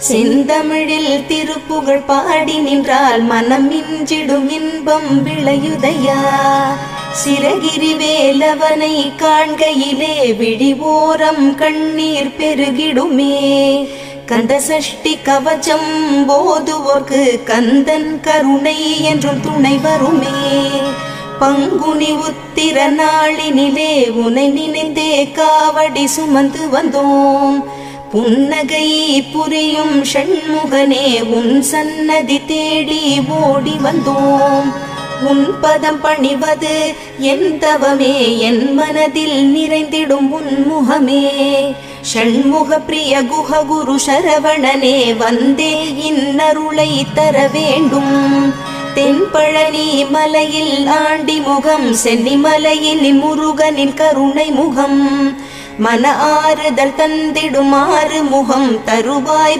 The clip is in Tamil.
செந்தமிழில் திருப்புகழ் பாடி நின்றால் மனம் மிஞ்சிடும் இன்பம் விளையுதையா. சிறகிரி வேலவனை காண்கையிலே விழிவோரம் கண்ணீர் பெருகிடுமே. கந்த சஷ்டி கவச்சம் போதுவோர்க்கு கந்தன் கருணை என்றும் துணை வருமே. பங்குனி உத்திர நாளினிலே உனை நினைந்தே காவடி சுமந்து வந்தோம். புன்னகை புரியும் ஷண்முகனே உன் சன்னதி தேடி ஓடி வந்தோம். உன் பதம் பணிவது என் தவமே, என் மனதில் நிறைந்திடும் உன் முகமே. ஷண்முக பிரிய குஹ குரு சரவணனே வந்தே இன்னருளை தர வேண்டும். தென்பழனி மலையில் ஆண்டி முகம், சென்னிமலையில் முருகனின் கருணை முகம். மன ஆறுதல் தந்திடும் ஆறு முகம் தருவாய்